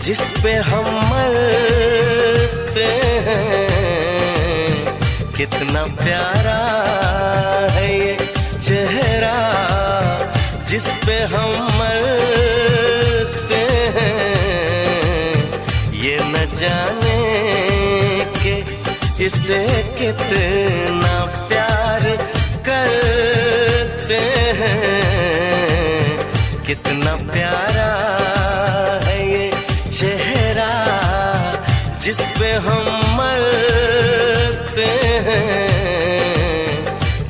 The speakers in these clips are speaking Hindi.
जिस पे हम मरते हैं। कितना प्यारा है ये चेहरा जिस पे हम मरते हैं। ये न जाने कि इसे कितना प्यार करते हैं। कितना प्यारा है ये चेहरा जिस पे हम मरते हैं।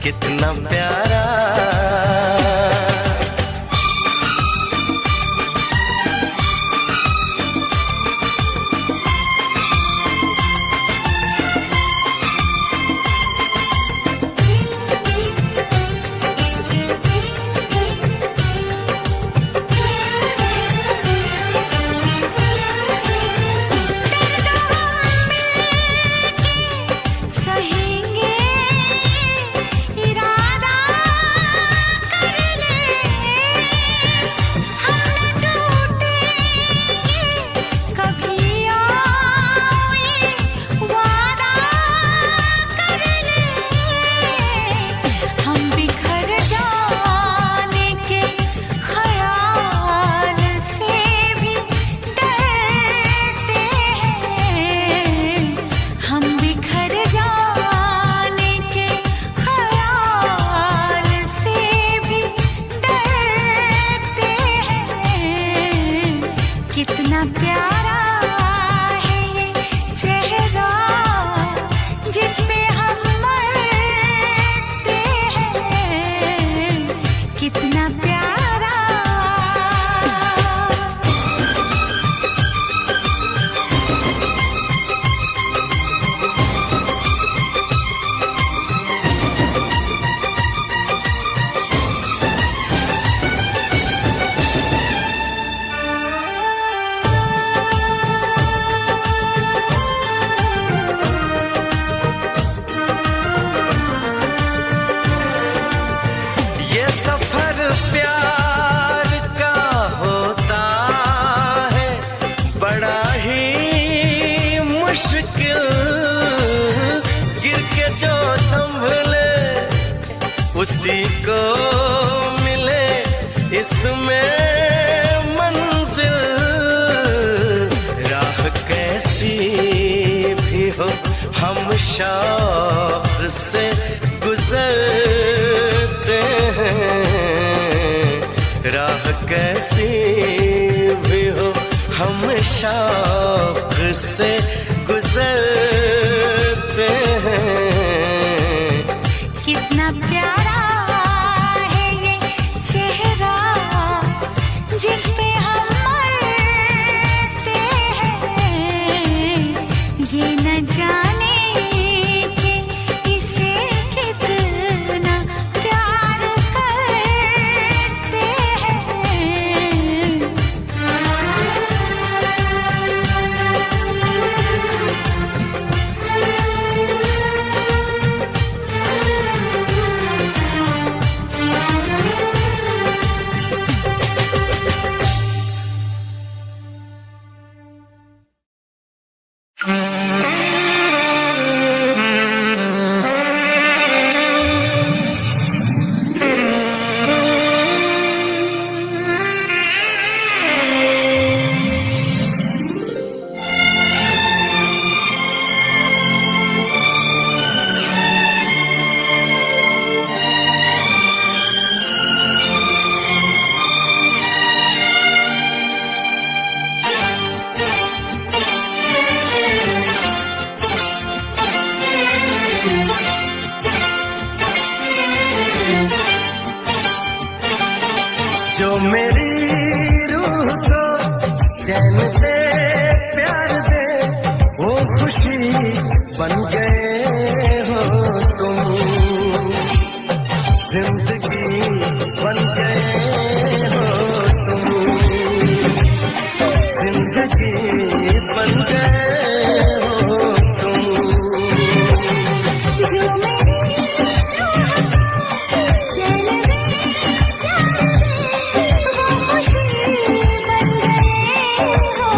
कितना प्यारा। कितना प्यारा है ये चेहरा जिस पे हम मरते हैं। कितना प्यारा। प्यार का होता है बड़ा ही मुश्किल। गिर के जो संभले उसी को मिले इसमें मंजिल। राह कैसी भी हो हम शौक से गुजरते हैं। राह कैसी भी हो हम शौक से गुजरते हैं। कितना प्यारा है ये चेहरा जिस पे हम मरते हैं। ये न जाने कि इसे कितना प्यार करते हैं। जो मेरी रूह को चैन दे प्यार दे वो खुशी बन गए हो तुम। जिंदगी बन गए हो तुम। जिंदगी बन गए हो तुम। जो मेरी रूह को चैन दे प्यार दे वो खुशी बन गए हो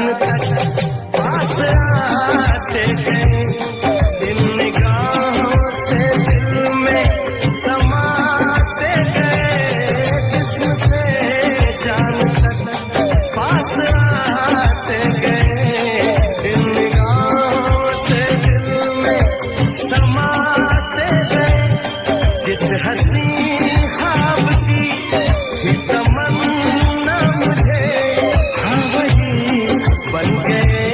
जान तक पास आते गए, इन निगाहों से दिल में समाते गए, जिस्म से जान तक पास आते गए, इन निगाहों से दिल में समाते गए, जिस हसी ख्वाब की थी तमन्ना मुझे, हाँ वही बन गए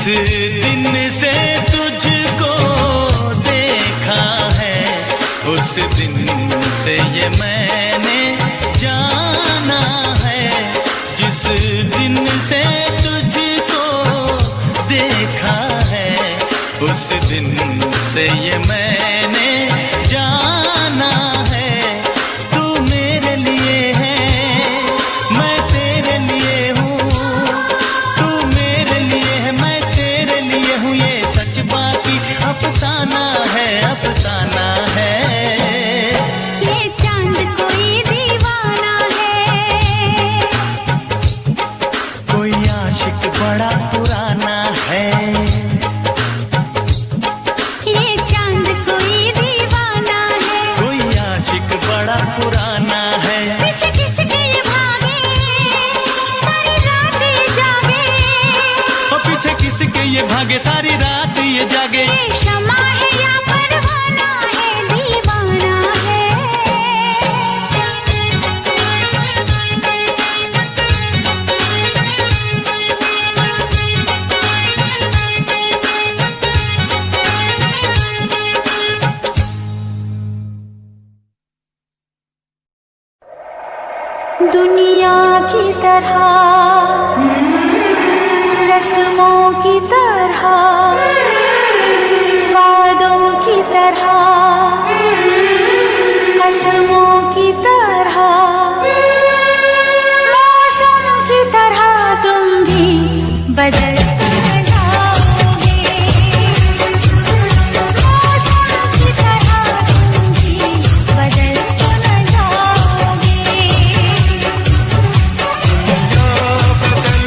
दिन से तुझको देखा है, उस दिन से ये मैंने जाना है। जिस दिन से तुझको देखा है, उस दिन से ये मैंने जाना है। तू मेरे लिए है, मैं तेरे लिए हूँ। तू मेरे लिए है, मैं तेरे लिए हूँ। ये सच बाकी अफसाना है, अफसाना है। ये चांद कोई दीवाना है, कोई आशिक बड़ा पुराना है। ये चांद कोई दीवाना है, कोई आशिक बड़ा पुराना है। पीछे किसके ये भागे, सारी रात ये जागे। और पीछे किसके ये भागे, सारी रात ये जागे। ये शमा है या परवाना है, दीवाना है। दुनिया की तरह, रस्मों की तरह, वादों की तरह, कसमों की तरह, मौसम की तरह तुम भी बदल जाओगे। मौसम की तरह तुम भी बदल जाओगे। बदल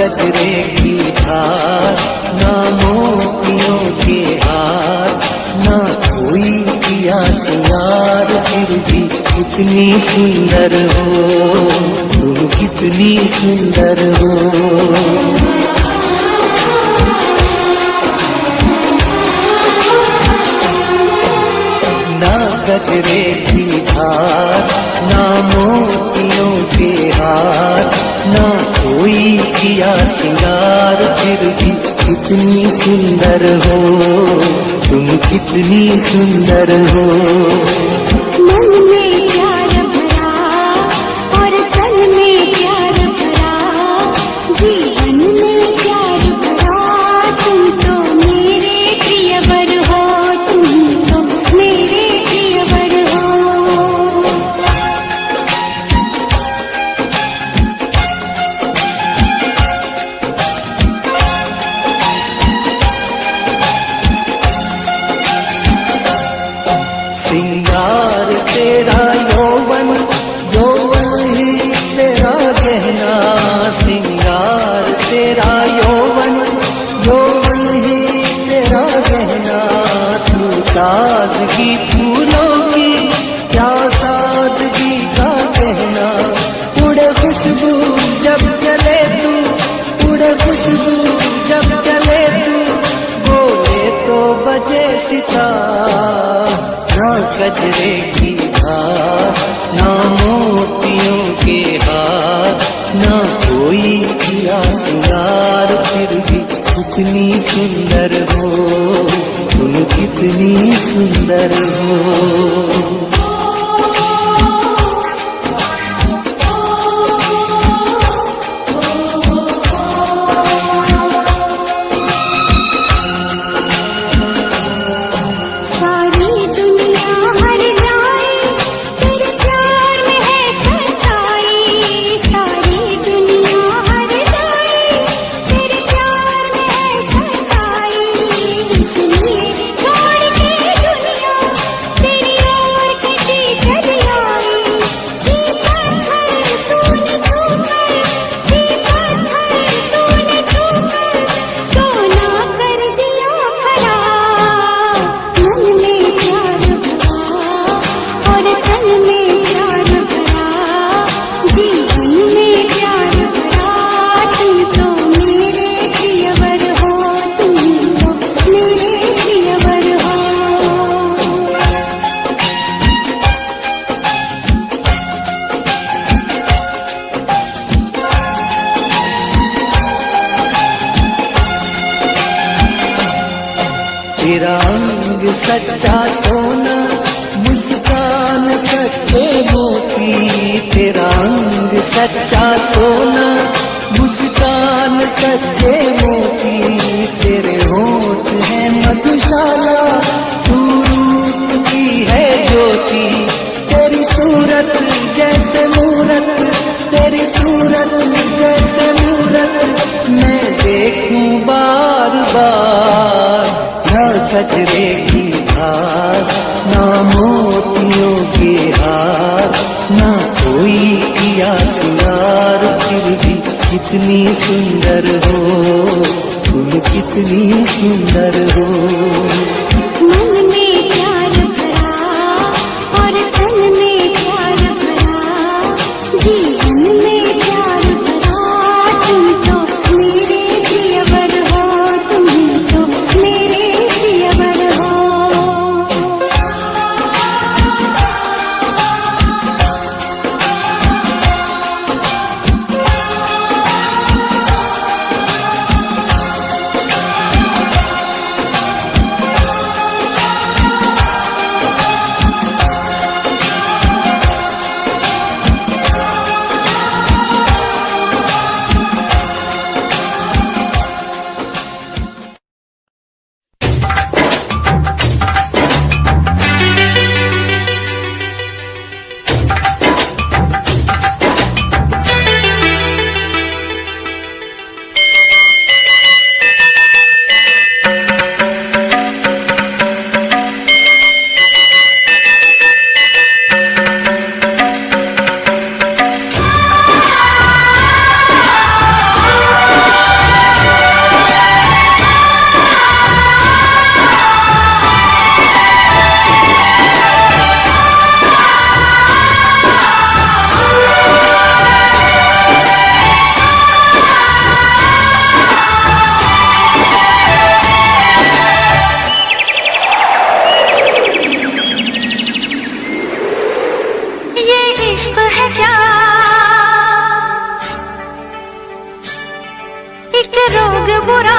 गजरे की धार, ना मोतियों के हार, ना कोई किया सिंगार, फिर भी कितनी सुंदर हो तुम, कितनी सुंदर हो। ना गजरे की धार, ना मोतियों के हार, ना कोई किया सिंगार, फिर भी कितनी सुंदर हो तुम, कितनी सुंदर हो। मन में प्यार भरा और तन में प्यार भरा, जीवन में प्यार भरा, तुम तो मेरे प्रियवर हो, तुम तो मेरे प्रियवर हो। सिंगार तेरा यौवन, यौवन ही तेरा गहना, सिंगार तेरा यौवन, यौवन ही तेरा गहना। तू ताजगी फूलों की, क्या सादगी का कहना, उड़े खुशबू जब चले तू, उड़े खुशबू जब चले तू, बोले तो बजे सितार। ना गजरे की धार, ना मोतियों के हार, ना कोई किया सिंगार, फिर भी कितनी सुंदर हो तुम, कितनी सुंदर हो। सारी दुनिया हर जाए तेरे प्यार में है सच्चाई, सारी दुनिया हर जाए तेरे प्यार में है सच्चाई, इसलिए छोड़ के दुनिया तेरी ओर खिंची चली आई। ये पत्थर तूने छूकर, ये पत्थर तूने छूकर, सोना कर दिया खरा। मन में प्यार भरा और तन में प्यार भरा, जीवन में प्यार भरा, तुम तो मेरे प्रियवर हो, तुम तो मेरे प्रियवर हो। तेरा अंग सच्चा सोना, मुस्कान सच्चे मोती, तेरा अंग सच्चा सोना, मुस्कान सच्चे मोती, तेरे होठ है मधुशाला, तू रूप की है ज्योति, तेरी सूरत जैसे मूरत, तेरी सूरत जैसे मूरत, मैं देखूं बार बार। ना गजरे की धार, ना मोतियों के हार, ना कोई किया सिंगार, फिर भी कितनी सुंदर हो तुम, कितनी सुंदर हो। मन में प्यार भरा और तन में प्यार भरा, जीवन में प्यार भरा, तुम तो मेरे प्रियवर हो, तुम तो मेरे प्रियवर हो। एक रोग बुरा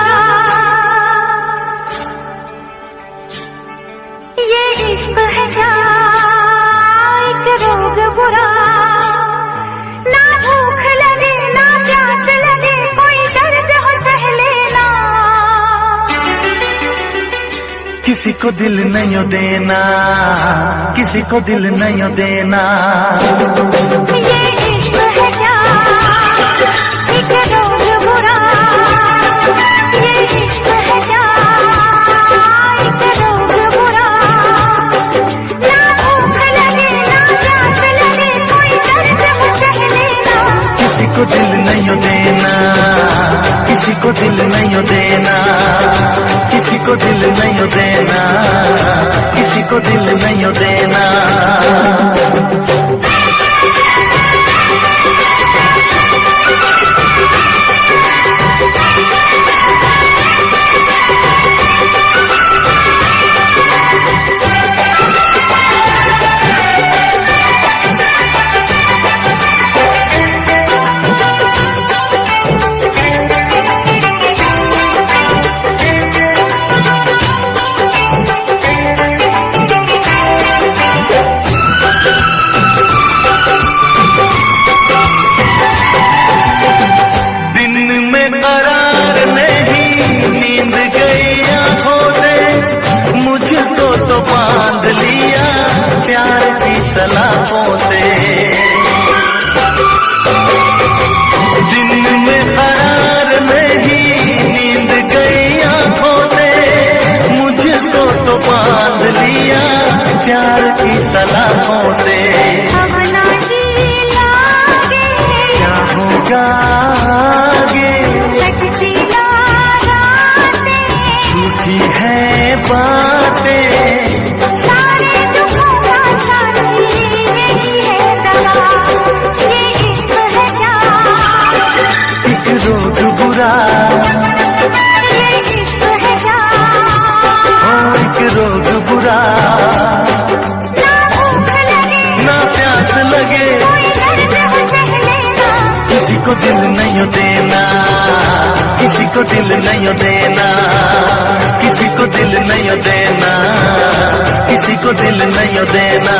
ये इश्क है क्या, एक रोग बुरा। ना भूख लगे ना प्यास लगे, कोई दर्द हो सह लेना। किसी को दिल नहीं देना, किसी को दिल नहीं देना। ये इश्क है क्या, एक रोग बुरा। ये इश्क है क्या, एक रोग बुरा। ना भूख लगे ना प्यास लगे, कोई दर्द हो सह लेना। किसी को दिल नहीं देना, किसी को दिल नहीं देना, किसी को दिल नहीं देना, किसी को दिल नहीं देना। बांध लिया प्यार की सलाखों से, दिन में करार नहीं नींद गई आंखों से। मुझको तो बांध लिया प्यार की सलाखों से। अब ना जी लागे क्या होगा आगे, लगती ना रातें, झूठी है बातें। सारे दुखों का साथी यही है दवा। ये इश्क है क्या, एक रोग बुरा, ये इश्क है क्या। एक रोग बुरा। ना भूख लगे ना प्यास लगे, कोई दर्द हो सह लेना। किसी को दिल नहीं देना, किसी को दिल नहीं देना, किसी को दिल नहीं देना, किसी को दिल नहीं देना।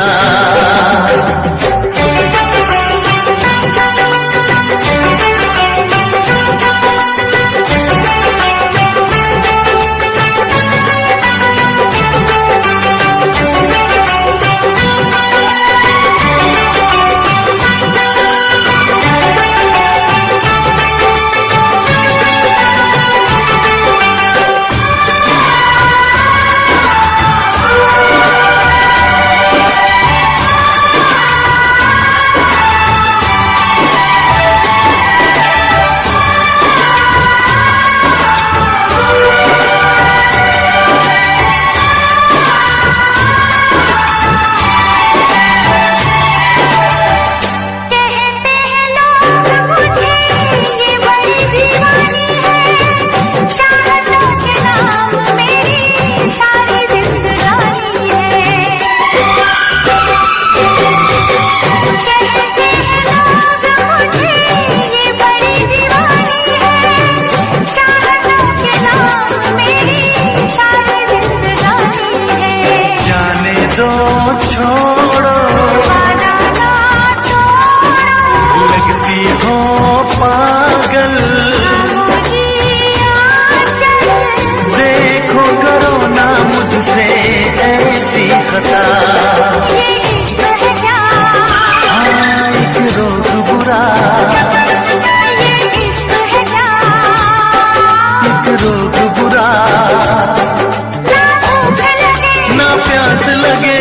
छोड़ो लगती हो पागल, देखो करो ना मुझसे ऐसी खता। एक रोग बुरा, एक रोग बुरा। ना प्यास लगे,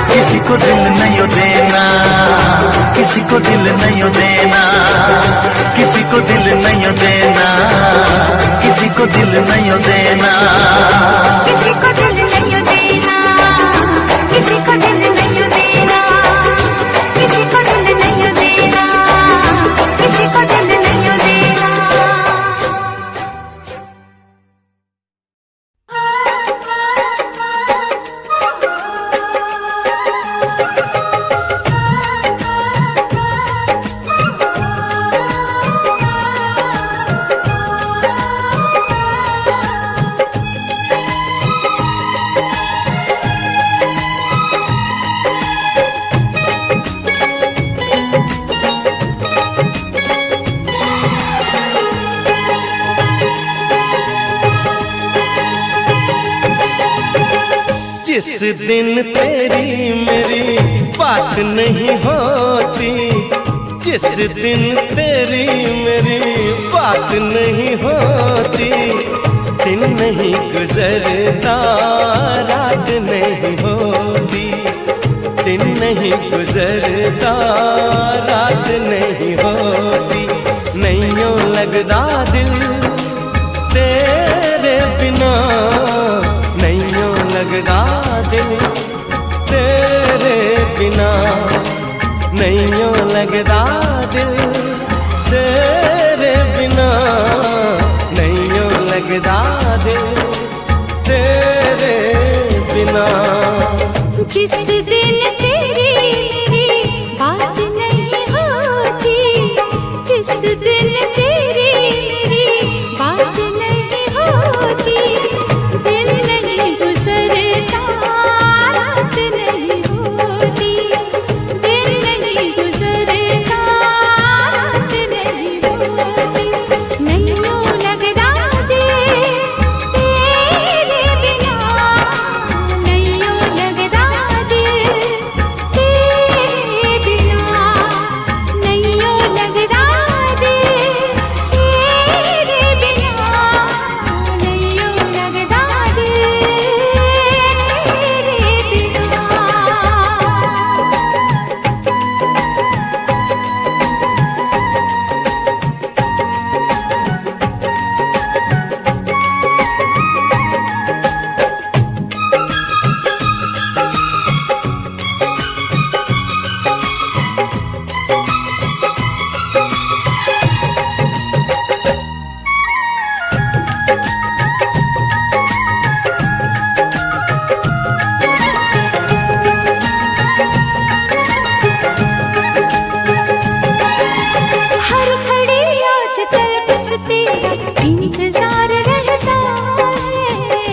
किसी को दिल नहीं देना, किसी को दिल नहीं देना, किसी को दिल नहीं देना, किसी को दिल नहीं देना, किसी को दिल नहीं देना, किसी को दिल नहीं देना, किसी को दिल नहीं देना, किसी को दिल नहीं देना। दिन तेरी मेरी बात नहीं होती, जिस दिन तेरी मेरी बात नहीं होती, दिन नहीं गुजरता रात नहीं होती, दिन नहीं गुजरता रात नहीं होती, नैयों लगदा दिल तेरे बिना, नैयों लगदा दिल तेरे बिना, नैयों लगदा दिल तेरे बिना, नैयों लगदा दिल तेरे बिना। जिस दिन तेरी मेरी बात नहीं होती, जिस दिन तेरी मेरी बात नहीं होती, दिन नहीं गुजरता रात नहीं होती, दिन नहीं गुजरता रात नहीं होती, नैयों लगदा दिल तेरे बिना, नैयों लगदा दिल तेरे बिना, नैयों लगदा दिल तेरे बिना, नैयों लगदा दिल तेरे बिना। हर घड़ी आजकल बस तेरा इंतजार रहता है,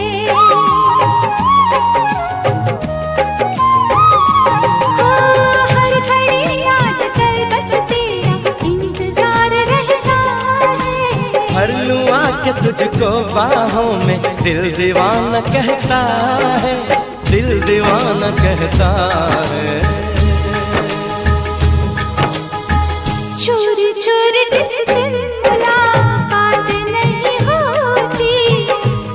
हर घड़ी आजकल बस तेरा इंतजार रहता है। भर लूं आके तुझको बाहों में, दिल दीवाना कहता है, दिल दीवाना कहता है। चोरी चोरी जिस दिन मुलाकात नहीं होती,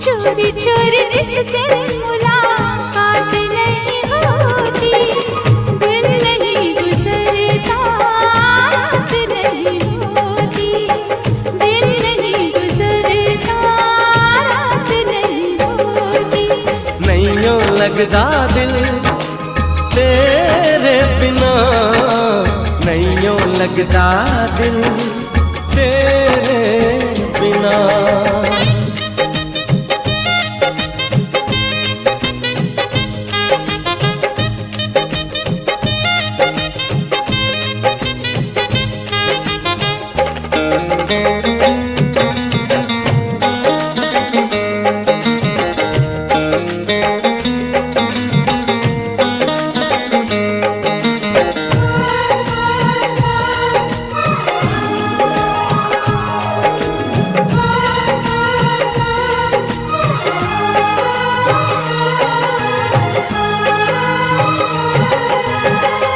चोरी चोरी जिस दिन मुलाकात नहीं होती, दिन नहीं गुजरता रात नहीं होती, दिन नहीं गुजरता रात नहीं होती, नैयों लगदा दिल तेरे बिना, नैयों लगदा दिल तेरे बिना।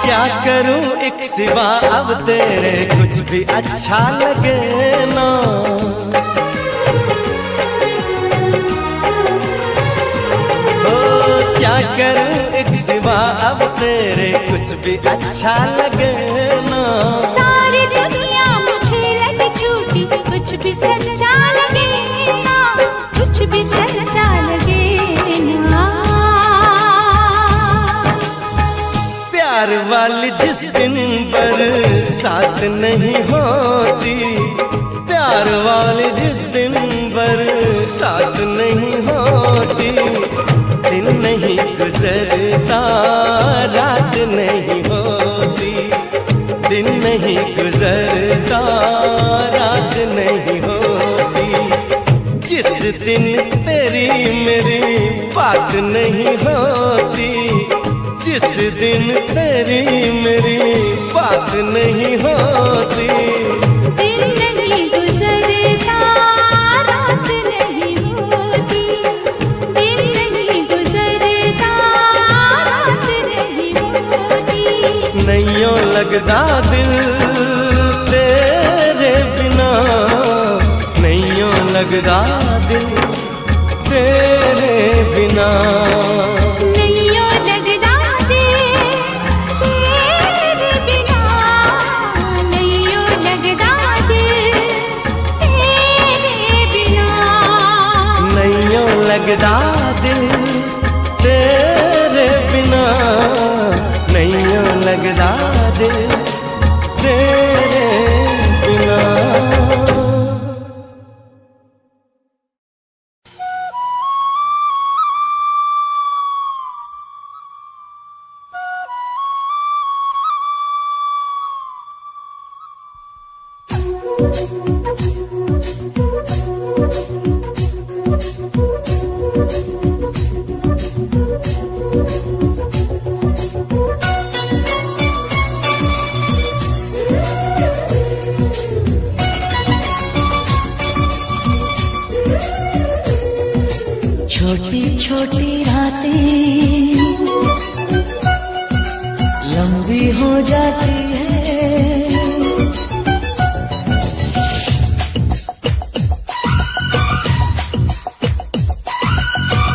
क्या करूं एक सिवा अब तेरे कुछ भी अच्छा लगे ना, ओ क्या करूं एक सिवा अब तेरे कुछ भी अच्छा लगे ना। सारी दुनिया मुझे लगी झूठी, कुछ भी सच्चा लगे ना, कुछ भी सच्चा लगे ना। प्यार वाली जिस दिन बरसात नहीं होती, प्यार वाली जिस दिन बरसात नहीं होती, दिन नहीं गुजरता रात नहीं होती, दिन नहीं गुजरता रात नहीं होती, जिस दिन तेरी मेरी बात नहीं होती, जिस दिन तेरी मेरी बात नहीं होती, दिन नहीं गुजरता रात नहीं होती, दिन नहीं गुजरता लगदा दिल तेरे बिना, नहीं यूं लगदा दिल तेरे बिना। लगदा दिल तेरे बिना, नहीं लगदा दिल तेरे बिना। छोटी छोटी रातें लंबी हो जाती है,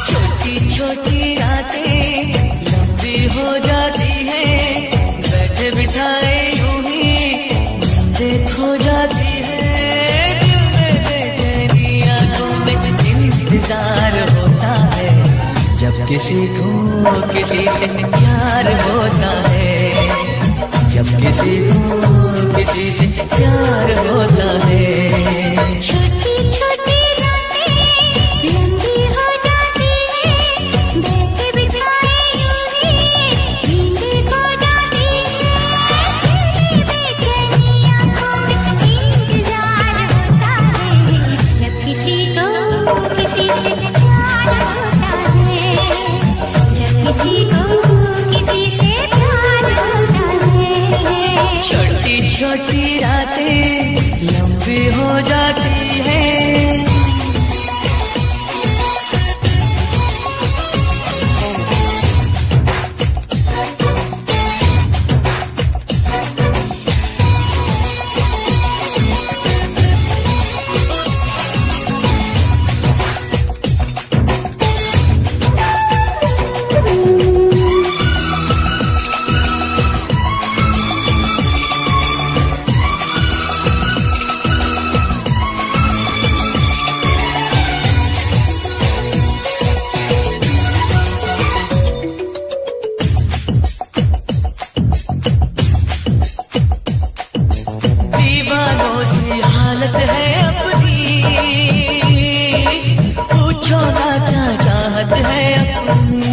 छोटी छोटी रातें लंबी हो जाती है, बैठे बिठाए यूं ही नींदें खो जाती है। दिल में बेचैनी आंखों में इंतजार होता है, जब किसी को किसी से प्यार होता है, जब किसी को किसी से प्यार होता है। छोटी छोटी रातें लंबी हो जाती है, बैठे बिठाए यूं ही नींदें खो जाती है। तेरी बेचैनी आंखों में इंतजार होता है, जब किसी को किसी से प्यार होता है, जब किसी को किसी से प्यार होता है। छोटी छोटी रातें लंबी हो जाती है। दीवानों सी हालत है अपनी, पूछो ना क्या चाहत है अपनी।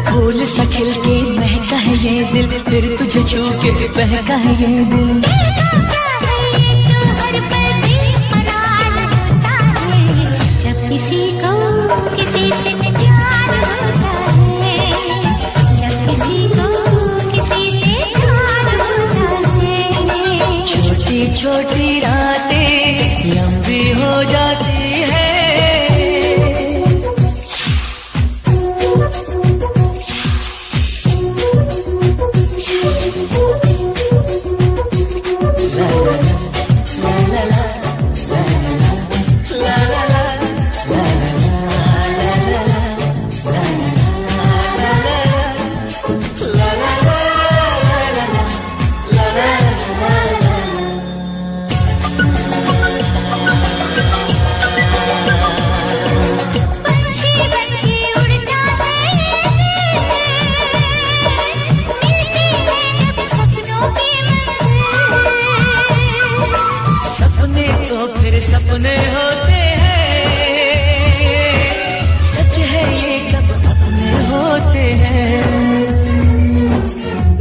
फूल सा खिल के महका है ये दिल, फिर तुझे छू के बहका है ये दिल। किसी को किसी से प्यार होता है, जब किसी को किसी से प्यार होता है। छोटी छोटी रातें लंबी हो जाती है। सपने होते हैं, सच है ये कब अपने होते हैं।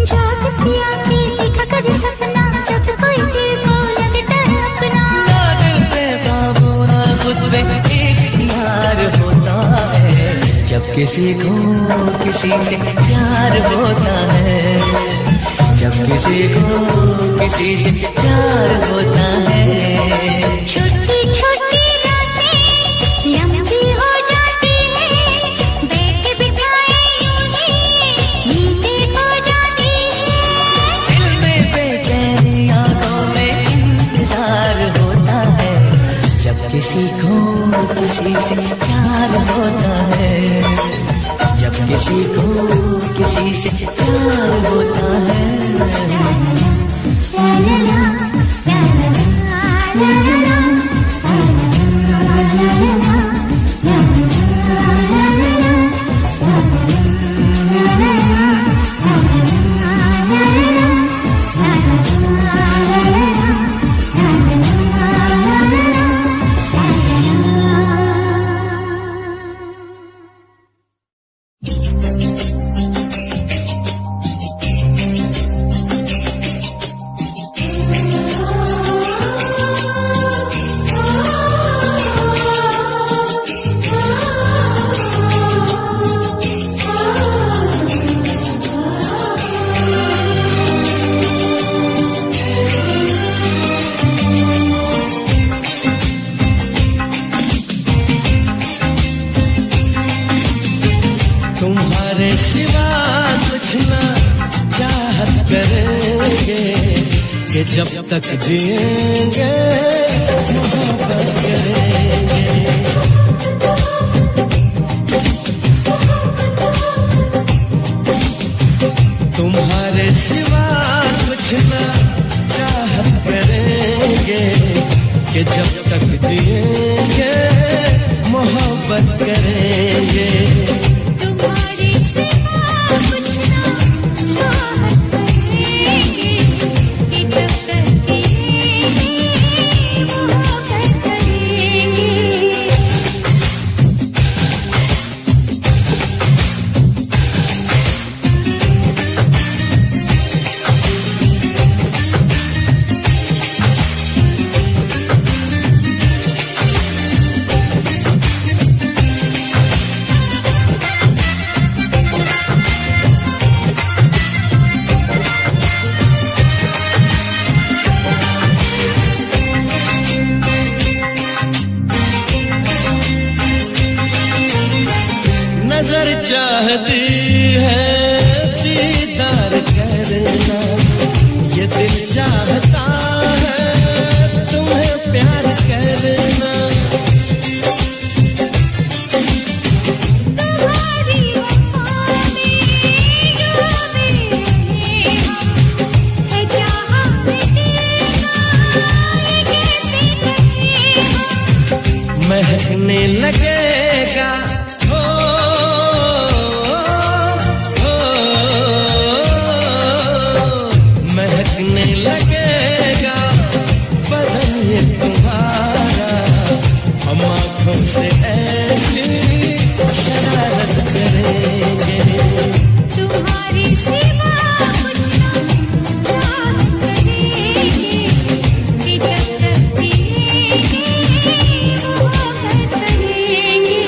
जाग पिया के देखा कर सपना, जब कोई दिल को लगता है अपना। ना दिल पे काबू ना खुद पे इख्तियार होता है, जब किसी को किसी से प्यार होता है, जब किसी को किसी से प्यार होता है। छोटी छोटी रातें लंबी हो जाती है, बैठे बिठाए यूं ही नींदें हो जाती है। दिल में बेचैनी आंखों में इंतजार होता है, जब किसी को किसी से प्यार होता है। जब किसी को किसी से प्यार होता है। ला ला ला ला ला ला ला ला। तुम्हारे सिवा कुछ ना चाहत करेंगे कि जब तक जिएंगे मोहब्बत करेंगे। तुम्हारे सिवा कुछ ना चाहत करेंगे कि जब तक जिएंगे मोहब्बत करेंगे। तुम्हारी सिवा कुछ ना चाहत करेंगे कि जब तक जिएंगे मोहब्बत करेंगे। नजर चाहती है दीदार करना, ये दिल चाहता है तुम्हें प्यार करना। तुम्हारी वफा में डूबे रहे हम, है जहाँ में देखा ये कैसे कहे हम। महकने लगेगा महकने लगेगा बदन ये तुम्हारा, हम आँखों से ऐसी शरारत करेंगे। तुम्हारी सिवा कुछ ना चाहत करेंगे कि जब तक जिएंगे मोहब्बत करेंगे।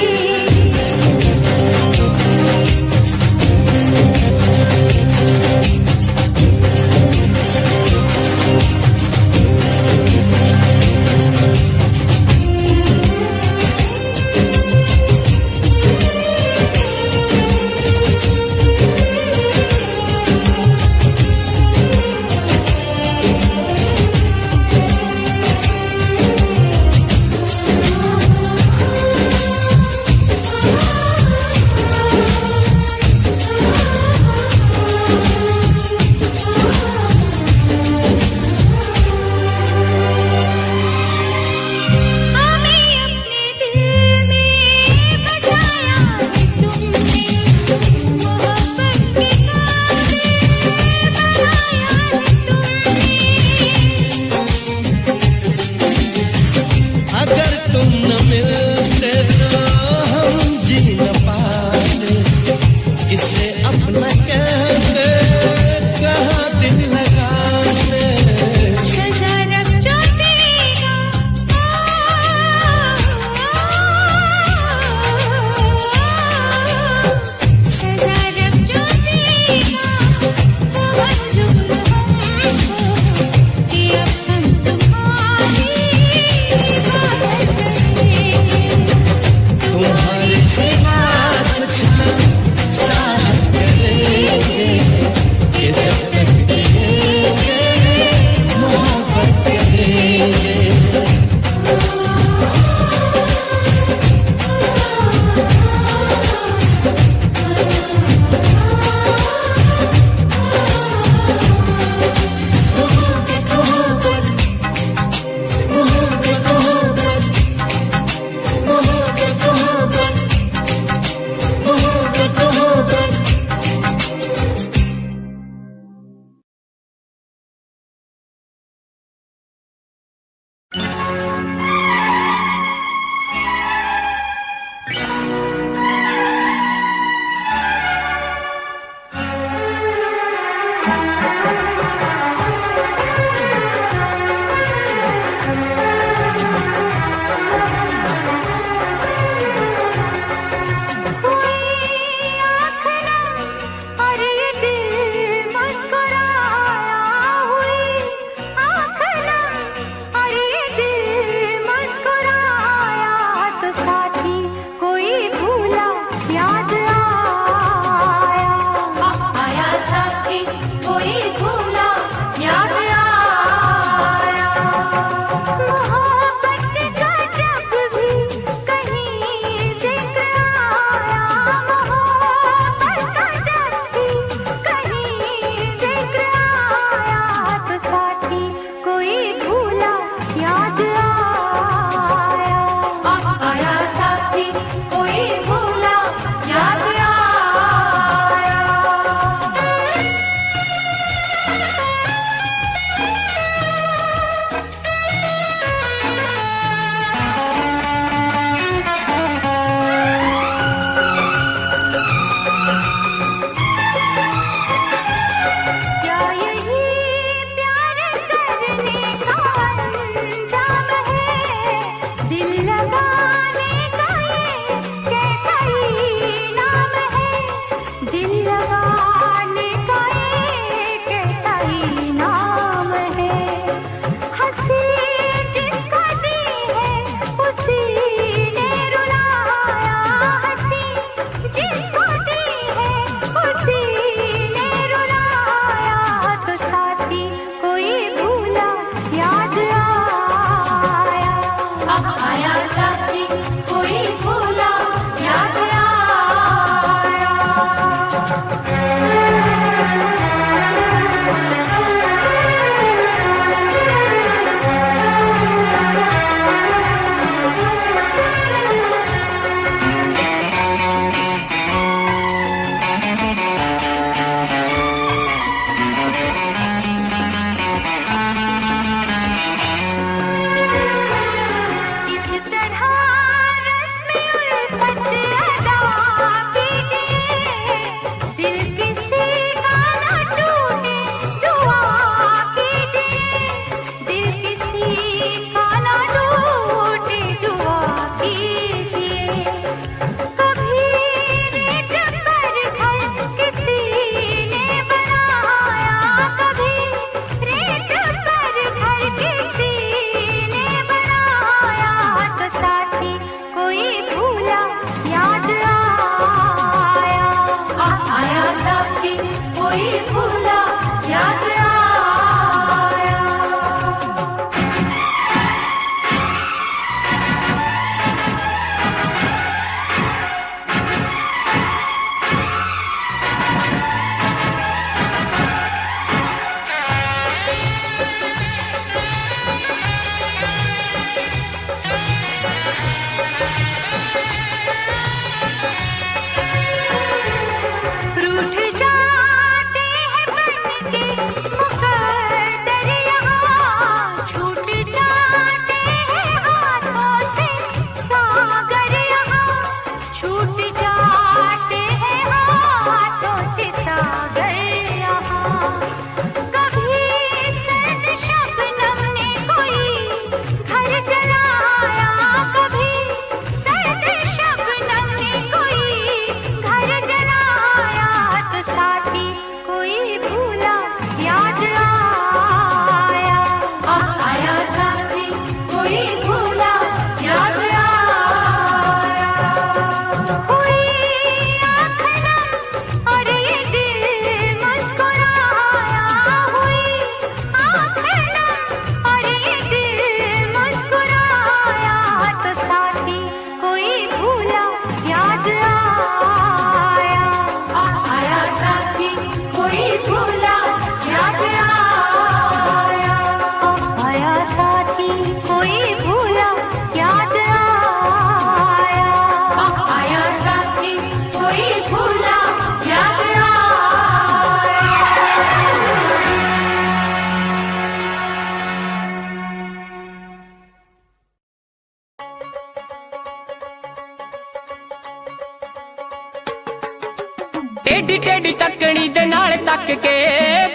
ਟੇਡੀ ਟੇਡੀ ਤੱਕਣੀ ਦੇ ਨਾਲ ਤੱਕ ਕੇ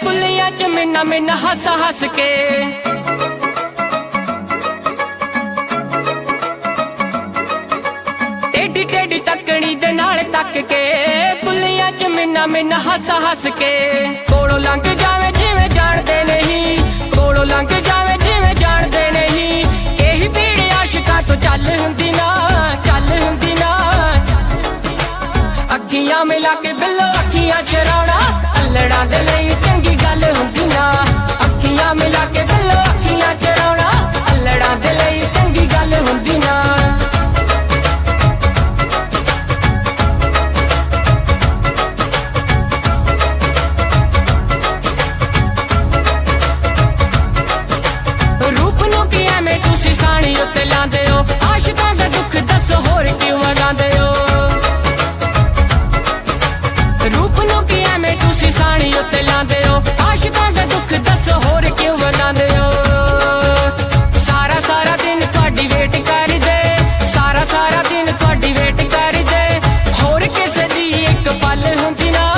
ਬੁੱਲੀਆਂ ਚ ਮਿੰਨਾ ਮਿੰਨਾ ਹੱਸ ਹੱਸ ਕੇ ਟੇਡੀ ਟੇਡੀ ਤੱਕਣੀ ਦੇ ਨਾਲ ਤੱਕ ਕੇ ਬੁੱਲੀਆਂ ਚ ਮਿੰਨਾ ਮਿੰਨਾ ਹੱਸ ਹੱਸ ਕੇ ਕੋਲੋਂ ਲੰਘ ਜਾਵੇ ਜਿਵੇਂ ਜਾਣਦੇ ਨਹੀਂ ਕੋਲੋਂ ਲੰਘ ਜਾਵੇ ਜਿਵੇਂ ਜਾਣਦੇ ਨਹੀਂ ਇਹੀ ਭੀੜ ਆਸ਼ਿਕਾਂ ਤੋਂ ਚੱਲ ਹੁੰਦੀ ਨਾ ਅੱਖੀਆਂ ਮਿਲਾ ਕੇ ਬਿੱਲੋ ਅੱਖੀਆਂ ਚਰਾਉਣਾ ਅਲੜਾਂ ਦੇ ਲਈ ਚੰਗੀ ਗੱਲ ਹੁੰਦੀ ਨਾ ਅੱਖੀਆਂ ਮਿਲਾ ਕੇ ਬਿੱਲੋ ਅੱਖੀਆਂ ਚਰਾਉਣਾ ਅਲੜਾਂ ਦੇ ਲਈ ਚੰਗੀ ਗੱਲ ਹੁੰਦੀ ਨਾ ਰੂਪ ਨੂੰ ਕੀ ਐਵੇਂ ਤੁਸੀਂ ਸਾਣੀ ਉੱਤੇ ਲਾਉਂਦੇ ਹੋ ਆਸ਼ਿਕਾਂ ਦਾ ਦੁੱਖ ਦੱਸੋ ਹੋਰ ਕਿਉਂ ਵਗਾਉਂਦੇ ਹੋ ਰੂਪ ਨੂੰ ਕੀ ਐਵੇਂ ਤੁਸੀਂ ਸਾਣੀ ਉੱਤੇ ਲਾਉਂਦੇ ਹੋ ਆਸ਼ਿਕਾਂ ਦਾ ਦੁੱਖ ਦੱਸੋ ਹੋਰ ਕਿਉਂ ਵਗਾਉਂਦੇ ਹੋ ਸਾਰਾ ਸਾਰਾ ਦਿਨ ਤੁਹਾਡੀ ਵੇਟ ਕਰਦੇ ਸਾਰਾ ਦਿਨ ਤੁਹਾਡੀ ਵੇਟ ਕਰਦੇ ਹੋਰ ਕਿਸੇ ਦੀ ਇੱਕ ਪਲ ਹੁੰਦੀ ਨਾ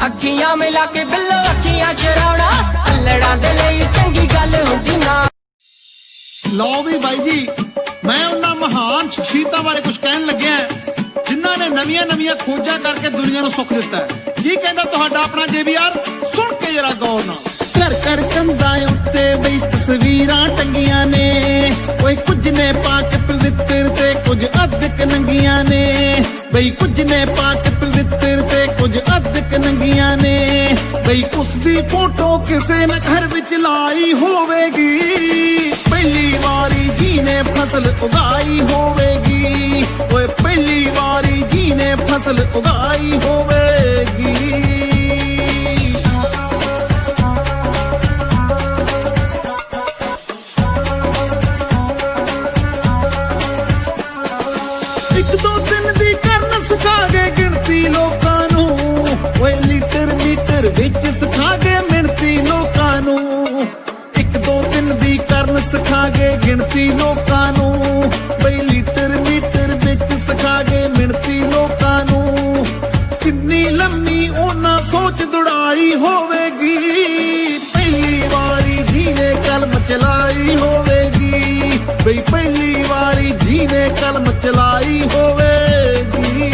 ਅੱਖੀਆਂ ਮਿਲਾ ਕੇ ਬਿੱਲੋ ਅੱਖੀਆਂ ਚਰਾਉਣਾ ਅਲੜਾਂ ਦੇ ਲਈ ਚੰਗੀ ਗੱਲ ਹੁੰਦੀ ਨਾ ਲਓ ਵੀ ਬਾਈ ਜੀ ਮੈਂ ਉਹਨਾਂ ਮਹਾਨ ਸ਼ਖਸੀਅਤਾਂ ਬਾਰੇ ਕੁਝ ਕਹਿਣ ਲੱਗਿਆ ਜਿਨ੍ਹਾਂ ਨੇ ਨਵੀਆਂ ਖੋਜਾਂ ਕਰਕੇ ਦੁਨੀਆ ਨੂੰ ਸੁੱਖ ਦਿੱਤਾ ਹੈ ਕੀ ਕਹਿੰਦਾ ਤੁਹਾਡਾ ਆਪਣਾ JBR ਸੁਣ ਕੇ ਜਰਾ ਗੌਰ ਨਾਲ ਘਰ ਕੰਧਾਂ ਉੱਤੇ ਬਈ ਤਸਵੀਰਾਂ ਟੰਗੀਆਂ ਨੇ ਓਏ ਕੁਝ ਨੇ ਪਾਕ ਪਵਿੱਤਰ ਤੇ ਕੁਝ ਅਧਿਕ ਨੰਗੀਆਂ ਨੇ ਬਈ ਕੁਝ ਨੇ ਪਾਕ ਪਵਿੱਤਰ ਤੇ ਕੁਝ ਅਧਿਕ ਨੰਗੀਆਂ ਨੇ ਬਈ ਉਸ ਦੀ ਫੋਟੋ ਕਿਸੇ ਨੇ ਘਰ ਵਿੱਚ ਲਾਈ ਹੋਵੇਗੀ ਪਹਿਲੀ ਵਾਰੀ ਜੀ ਨੇ ਫਸਲ ਉਗਾਈ ਹੋਵੇਗੀ ਓਏ ਪਹਿਲੀ ਵਾਰੀ ਜੀ ਨੇ ਫਸਲ ਉਗਾਈ ਹੋਵੇਗੀ ਇੱਕ ਦੋ ਦਿਨ ਦੀ ਕਰਨ ਸਿਖਾਗੇ ਗਿਣਤੀ ਲੋਕਾਂ ਨੂੰ ਓਏ ਲੀਟਰ ਮੀਟਰ ਵਿੱਚ ਸਿਖਾਗੇ ਮਿਣਤੀ ਲੋਕਾਂ ਨੂੰ ਇੱਕ ਦੋ ਦਿਨ ਦੀ ਕਰਨ ਸਿਖਾਗੇ ਗਿਣਤੀ ਲੋਕਾਂ ਨੂੰ ਬਈ ਲੀਟਰ ਮੀਟਰ ਵਿੱਚ ਸਿਖਾਗੇ ਮਿਣਤੀ ਲੋਕਾਂ ਨੂੰ ਕਿੰਨੀ ਲੰਮੀ ਉਹਨਾਂ ਸੋਚ ਦੁੜਾਈ ਹੋਵੇਗੀ ਪਹਿਲੀ ਵਾਰੀ ਜੀ ਨੇ ਕਲਮ ਚਲਾਈ ਹੋਵੇਗੀ ਬਈ ਪਹਿਲੀ ਵਾਰੀ ਜੀ ਨੇ ਕਲਮ ਚਲਾਈ ਹੋਵੇਗੀ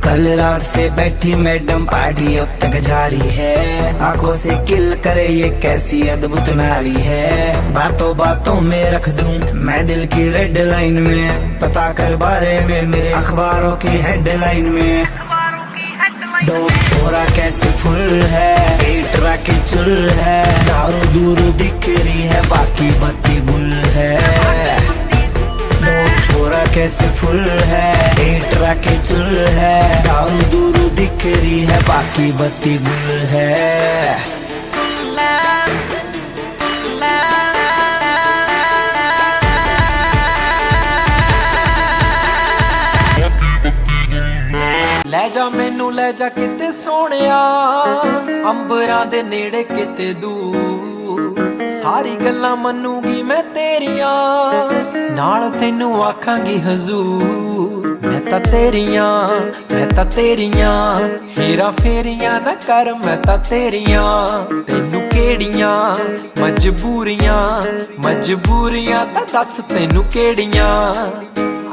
कल रात से बैठी मैडम पार्टी अब तक जारी है आंखों से किल करे ये कैसी अद्भुत नारी है बातों बातों में रख दूं मैं दिल की रेड लाइन में पता कर बारे में मेरे अखबारों की हेडलाइन में डोप छोरा कैसे फुल है पेटरा की चुल है दारू दूर दिख रही है बाकी बत्ती गुल है छोरा कैसे फुल है पेटरा के चुल है दारू दूरू दिख रही है बाकी बत्ती गुल है ਲੈ ਜਾ ਮੈਨੂੰ ਲੈ ਜਾ ਕਿਤੇ ਸੋਹਣਿਆ ਅੰਬਰਾਂ ਦੇ ਨੇੜੇ ਕਿਤੇ ਦੂਰ ਸਾਰੀ ਗੱਲਾਂ ਮੰਨੂਗੀ ਮੈਂ ਤੇਰੀਆਂ ਨਾਲ ਤੈਨੂੰ ਆਖਾਂਗੀ ਹਜ਼ੂਰ ਮੈਂ ਤਾਂ ਤੇਰੀਆਂ ਹੀਰਾ ਫੇਰੀਆਂ ਨਾ ਕਰ ਮੈਂ ਤਾਂ ਤੇਰੀਆਂ ਤੈਨੂੰ ਕਿਹੜੀਆਂ ਮਜਬੂਰੀਆਂ ਤਾਂ ਦੱਸ ਤੈਨੂੰ ਕਿਹੜੀਆਂ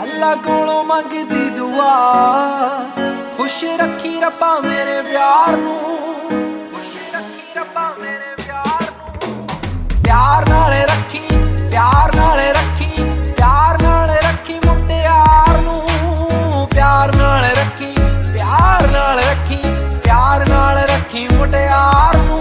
ਅੱਲਾ ਕੋਲੋਂ ਮੰਗਦੀ ਦੁਆ ਖੁਸ਼ ਰੱਖੀ ਰੱਬਾ ਮੇਰੇ ਪਿਆਰ ਨੂੰ ਪਿਆਰ ਨਾਲ ਰੱਖੀ ਮੁਟਿਆਰ ਨੂੰ ਪਿਆਰ ਨਾਲ ਰੱਖੀ ਮੁਟਿਆਰ ਨੂੰ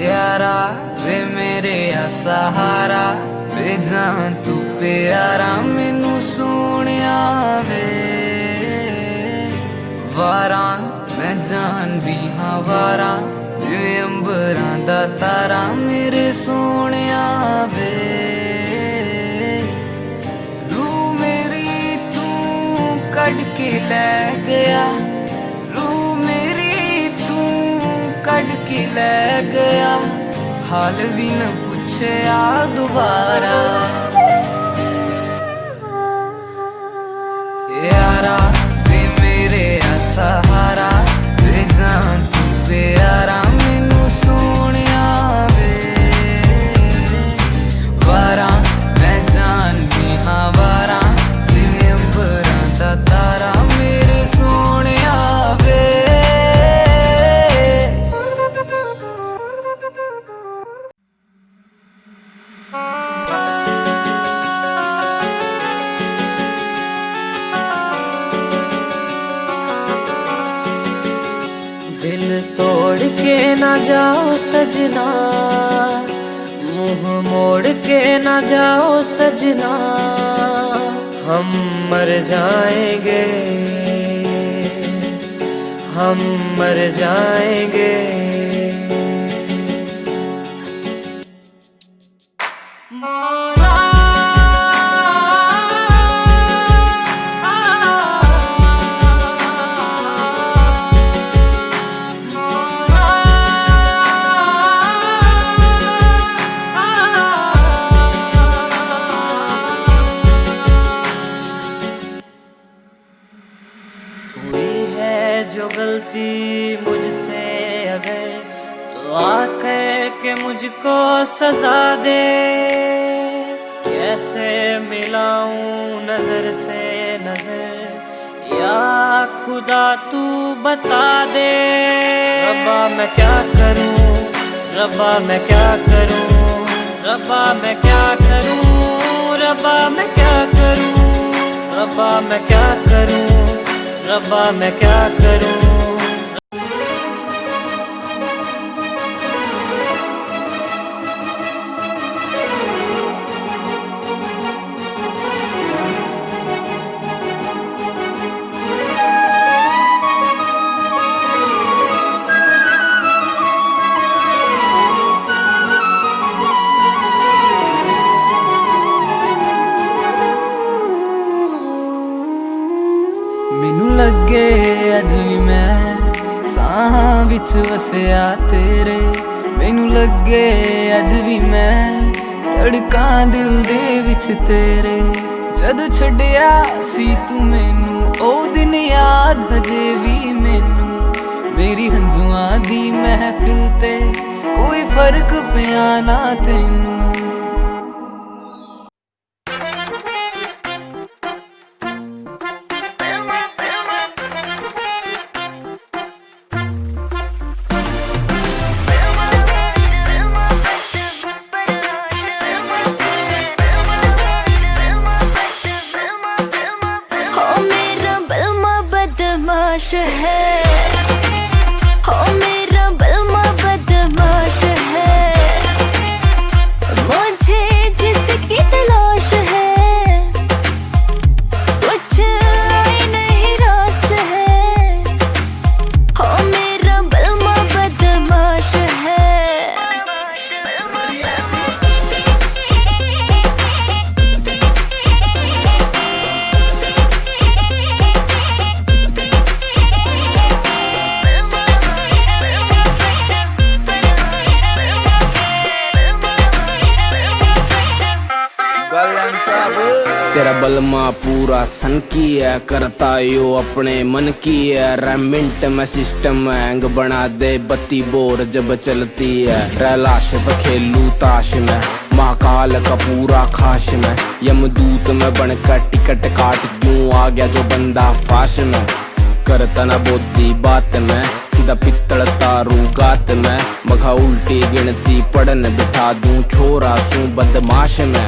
यारा वे मेरे सहारा वे जान तू प्यारा मैनू सोनिया वे वारा मैं जान भी हाँ वारा जिवें अंबरां दा तारा मेरे सोनिया वे तू मेरी के ले गया, रूह मेरी तू कट के ले गया, हाल भी न पूछया दोबारा। यारा वे मेरे सहारा, वे जान तू प्यारा, मैनू सोनिया वे वारा, मैं जान भी हाँ वारा, जिवें अंबरां दा तारा, मेरे सोनिया वे। दिल तोड़ के ना जाओ सजना, मुंह मोड़ के ना जाओ सजना, हम मर जाएंगे, हम मर जाएंगे। मौला हुई है जो गलती मुझसे अगर, तो आकर के मुझको सजा दे। कैसे मिलाऊं नजर से नजर, या खुदा तू बता दे। रब्बा मैं क्या करूं, रब्बा मैं क्या करूं, रब्बा मैं क्या करूं, रब्बा मैं क्या करूं, रब्बा मैं क्या करूं, रब्बा मैं क्या करूं। मैनू लगे अज भी मैं साहां विच वसिया तेरे, मैनू लगे अज भी मैं धड़कां दिल दे विच तेरे। जद छड्डिया सी तू मैनू ओ दिन याद हजे भी मैनू, मेरी हंजुआं दी महफिल ते कोई फर्क पिया ना तैनू। बदमाश है, हो मेरा बलमा बदमाश है, मुझे जिसकी तलाश है, कुछ आई नहीं रास है, हो मेरा बलमा बदमाश है। तेरा बलमा पूरा सन की है, करता यो अपने मन की है। रेमिंट में सिस्टम हैंग बना दे, बत्ती बोर जब चलती है। रैलाश पे खेलू ताश में, महाकाल का पूरा खाश में। यमदूत में बनकर टिकट काट क्यों आ गया जो बंदा फाश में। करता ना बोती बात में, सीधा पित्तल तारू गात में। मखा उल्टी गिनती पढ़न बिठा दूं, छोरा सू बदमाश में।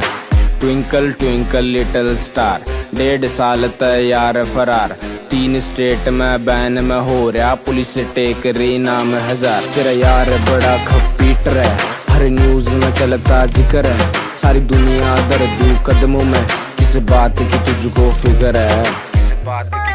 ट्विंकल ट्विंकल लिटिल स्टार, 1.5 साल तैयार फरार। 3 स्टेट में बैन में हो रहा, पुलिस टेक रही नाम 1000। तेरा यार बड़ा खपीटर है, हर न्यूज में चलता जिक्र है। सारी दुनिया दर्दू कदमों में, किस बात की तुझको फिक्र है, किस बात की।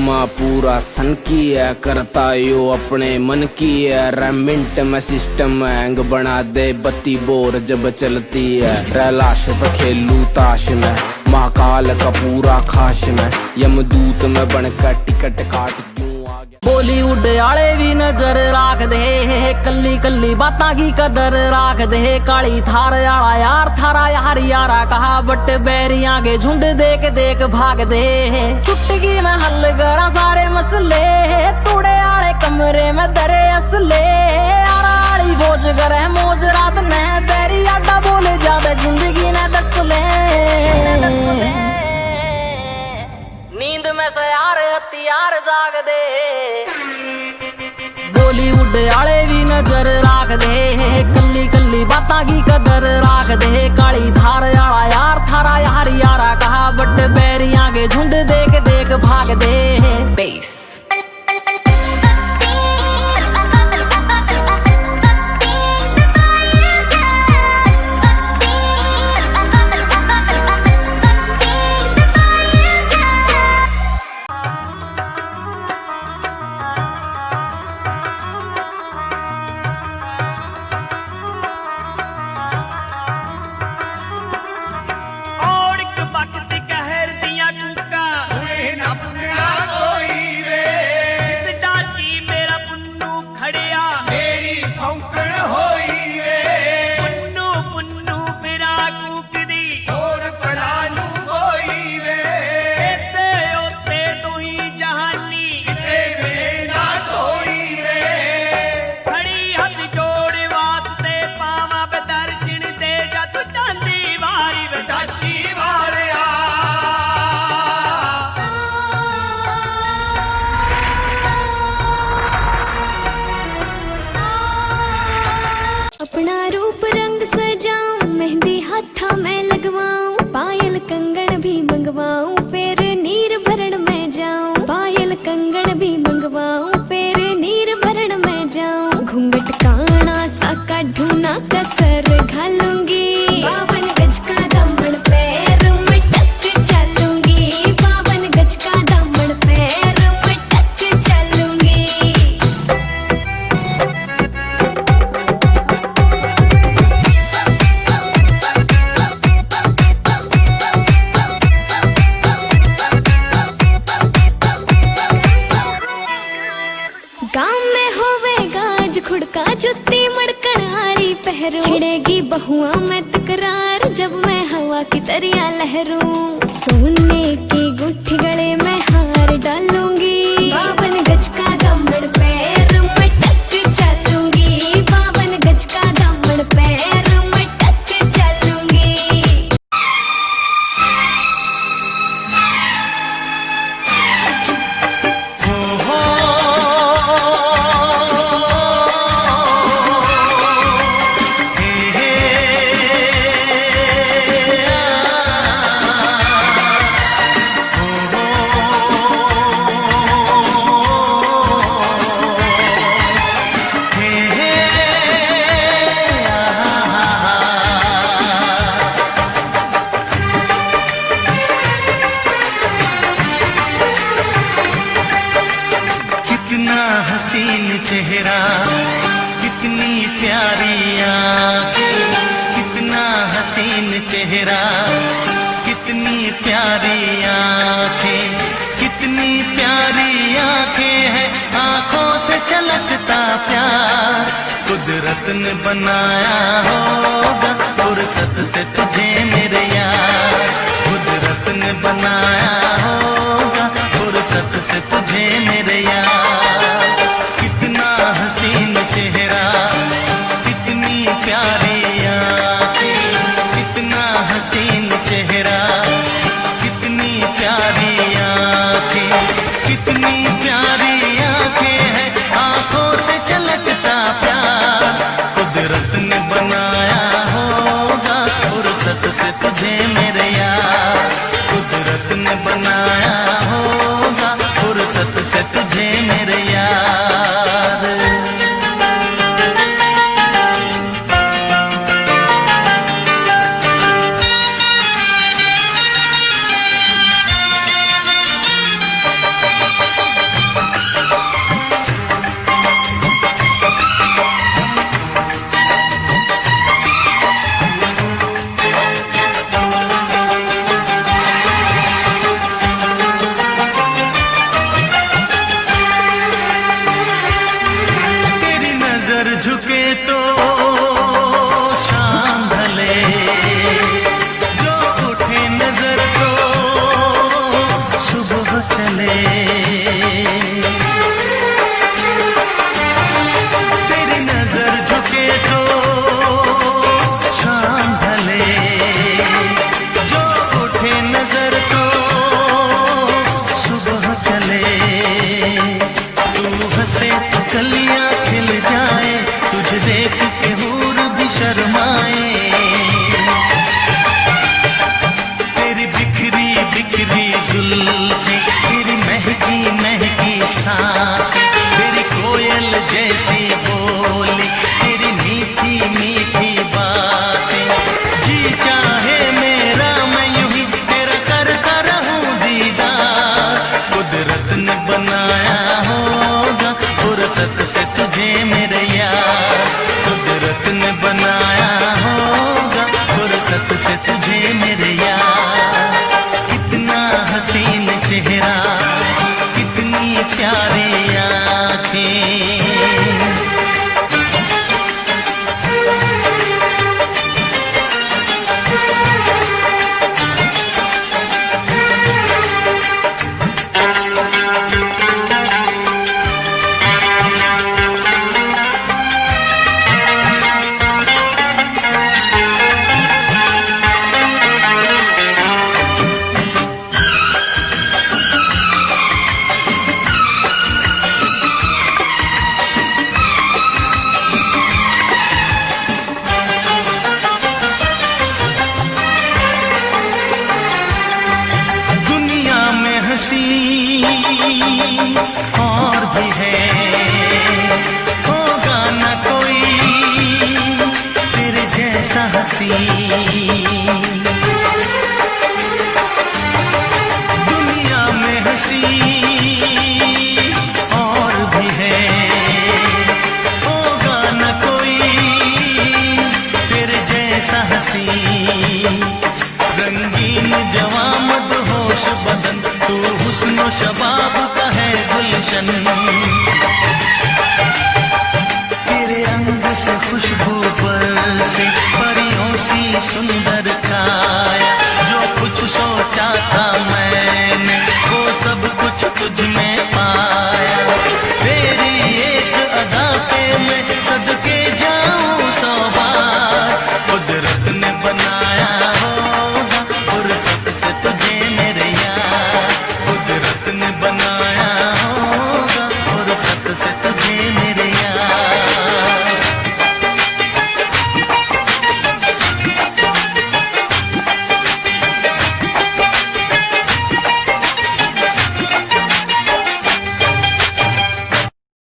बलमा पूरा सन की है, करता यो अपने मन की है। रैमिंट में सिस्टम हैंग बना दे बत्ती बोर जब चलती है। रैलाश पे खेलू ताश में, महाकाल का पूरा खाश में, यमदूत में बनकर टिकट काट क्यों आ गया। बॉलीवुड आले भी नजर राख दे, कल्ली कल्ली बातां की कदर राख दे। काली थार आला यार थारा यार यारा कहा, बट बैरियां के झुंड देख देख भाग दे। टुटगी में हल करा सारे मसले, तूड़े आले कमरे में दरे असले। आराड़ी बोझ करे मौज रात ने, बैरी आडा बोले ज्यादा जिंदगी ने दस ले। नींद में से यार हथियार जाग दे। बॉलीवुड आले भी नजर राख दे, कल्ली कल्ली बातां की कदर राख दे। काली थार आला यार थारा यार यारा कहा, बट बैरियां के झुंड देख देख भाग दे। बेस अपना रूप रंग सजाऊं, मेहंदी हाथा में लगवाऊं, पायल कंगन भी मंगवाऊं, फिर नीर भरण में जाऊं। पायल कंगन भी मंगवाऊं, फिर नीर भरण में जाऊं। घूंघट काना सा काढूं ना कसर घालूंगी, 52 गज का दामन पैर में टक चलूंगी। 52 गज का दामन पैर में टक चलूंगी। गाँव में होवेगा आज खुड़का, जुत्ती मड़कड़ आली पहरू। छिड़ेगी बहुआ में तकरार, जब मैं हवा की तरिया लहरूं। सोने की गुठी गले में हार डालूंगी, 52 गज का दामन पैर में टक चलूंगी। 52 गज का दामन पैर में टक चलूंगी। कितना हसीन चेहरा, कितनी प्यारी आँखें। कितना हसीन चेहरा, कितनी प्यारी आँखें। कितनी प्यारी आँखें हैं, आँखों से छलकता प्यार। कुदरत ने बनाया होगा फुर्सत से तुझे मेरे यार। कुदरत ने बनाया होगा फुर्सत से तुझे मेरे यार। कितना हसीन चेहरा, कितनी प्यारी आँखें। कितना हसीन चेहरा, कितनी प्यारी आँखें। कितनी प्यारी आँखें हैं, आँखों से छलकता प्यार। कुदरत ने बनाया होगा फुर्सत से तुझे मेरे यार। कुदरत ने बनाया होगा फुर्सत से तुझे मेरे झुके तो शाम ढले, जो उठे नजर तो सुबह चले। तेरी नजर झुके तो शाम ढले, जो उठे नजर तो सुबह चले। तू हंसे तो कलियां खिल जाए, तुझे देख के हूर भी शर्माए। तेरी बिखरी बिखरी जुल्फें, तेरी महकी महकी सांसें, तेरी कोयल जैसी बोली, तेरी मीठी मीठी बातें। जी चाहे मेरा मैं यूं ही तेरा करता रहूं दीदार। कुदरत ने बनाया होगा फुर्सत से तुझे मेरे यार, कुदरत ने बनाया होगा फुर्सत से तुझे मेरे यार। कितना हसीन चेहरा, कितनी प्यारी आँखें। दुनिया में हंसी और भी है, होगा न कोई तेरे जैसा हंसी। दुनिया में हंसी और भी है, होगा न कोई तेरे जैसा हंसी। रंगीन जवां मदहोश बदन, तू हुस्न शबाब का है गुलशन। तेरे अंग से खुशबू बरसे, परियों सी सुन